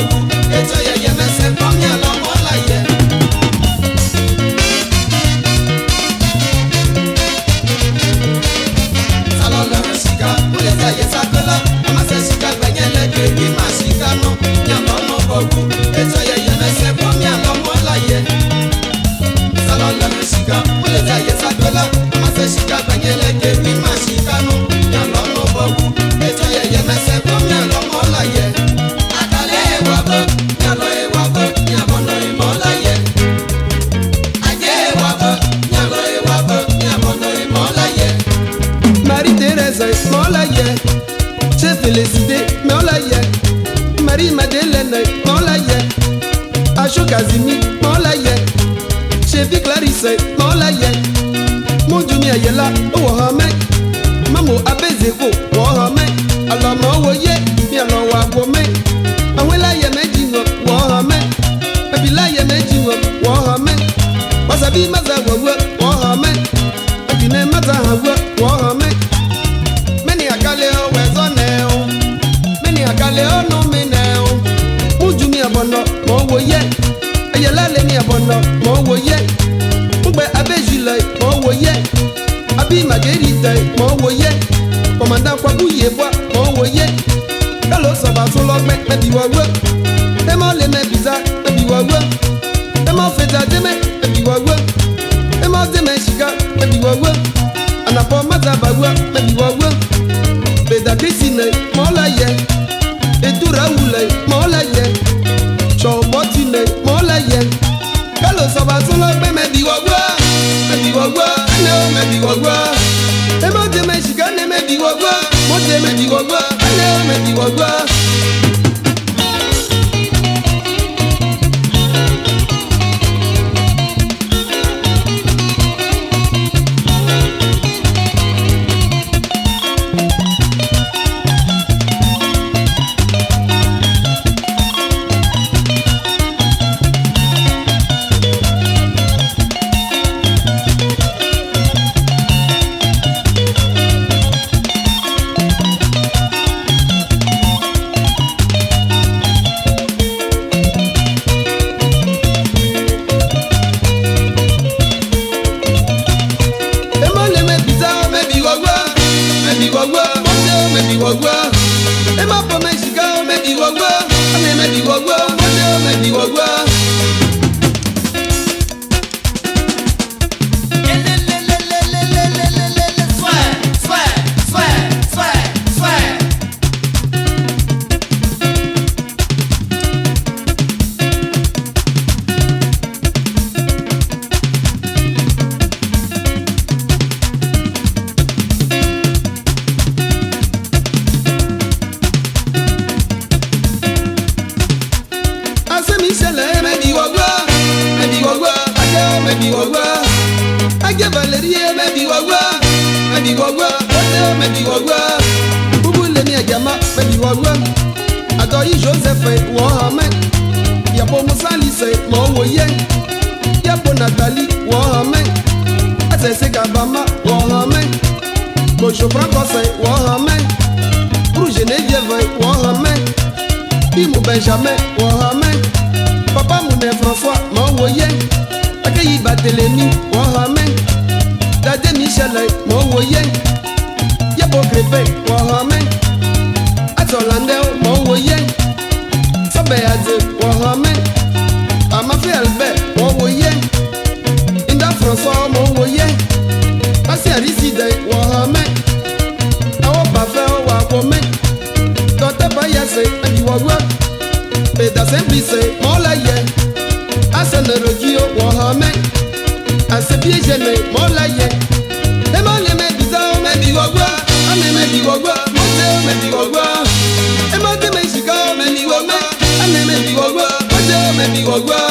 bogu. Eto ye ye me se komi alo mola ye. Salon le shika, ule za ye sakola. Ama se shika benyele ke ki ma shika no. Nyalo no bogu. Eto ye ye me se komi alo mola ye. Salon le shika, ule za ye sakola. Ama se shika benyele ke ki ma shika no. Nyalo no bogu. Eto ye ye me se komi alo mola ye. Akale e wabo, nyalo e wabo, nyamono e mola ye. Aje e wabo, nyalo e wabo, nyamono e mola ye. Marie-Thérèse, mola ye. Chef Félicité, mola ye. Marie-Madeleine, mola ye. Acho Kazimi, mola ye. Chef Clarisse, mola ye. Mojumi Ayela, Ohame. Mamo Abezeko, Ohame. Alama Oye, Mialo Wagome. Awela ye mejingo, Ohame. Abila ye mejingo, Ohame. Wasabi Mazawa, Ohame. Abine Mazawa, Ohame. Many a galeo, where's on now? Many a galeo, no me now. Mujumi Abono, Mowo ye. Ayala Leni Abono, Mowo ye. Ube Abejile, Mowo ye. Abi Marguerite, Mowo ye. Commandant Kwabuye, Mowo ye. Hello, Sabatolo, maybe Wawa. Emo le me bizarre, maybe Wawa. Emo Feta Deme, maybe Wawa. Emo Deme Shika, maybe Wawa. And a poor mother Bawa, maybe Wawa. Beda Christine, mola ye. Edura Ule, mola ye. Chobotine, mola ye. Hello, Sabatolo, maybe Wawa. Maybe Wawa, no, maybe Wawa. Emo Deme Shika, maybe Wawa. Mote maybe Wawa, no, maybe Wawa. Adoyi Joseph, Wahame. Yapo Musalise, Mowoye. Yapo Nathalie, Wahame. Asese Kabama, Wahame. Bojo Francose, Wahame. Pour Geneviève, Wahame. Bimou Benjamin, Wahame. Papa Mounet François, Mowoye. Akeyi Batelemi, Wahame. Dade Michel, Mowoye. Yapo Crépé, Wahame. Atolande, Mowoye. Sobeade, Wahame. Amafi Albert, Mowoye. Inda François, Mowoye. Asi Ariside, Wahame. Awo Bafe, Wahame. Dote Bayase, Adiwawa. Peda Semplice, Molaye. Asene Rogio, Wahame. Asebie Jene, Molaye. Emole me bizao, me biwawa. Ane me biwawa, mote me biwawa. Emote me shika, me biwawa. Ane me biwawa, mote me biwawa.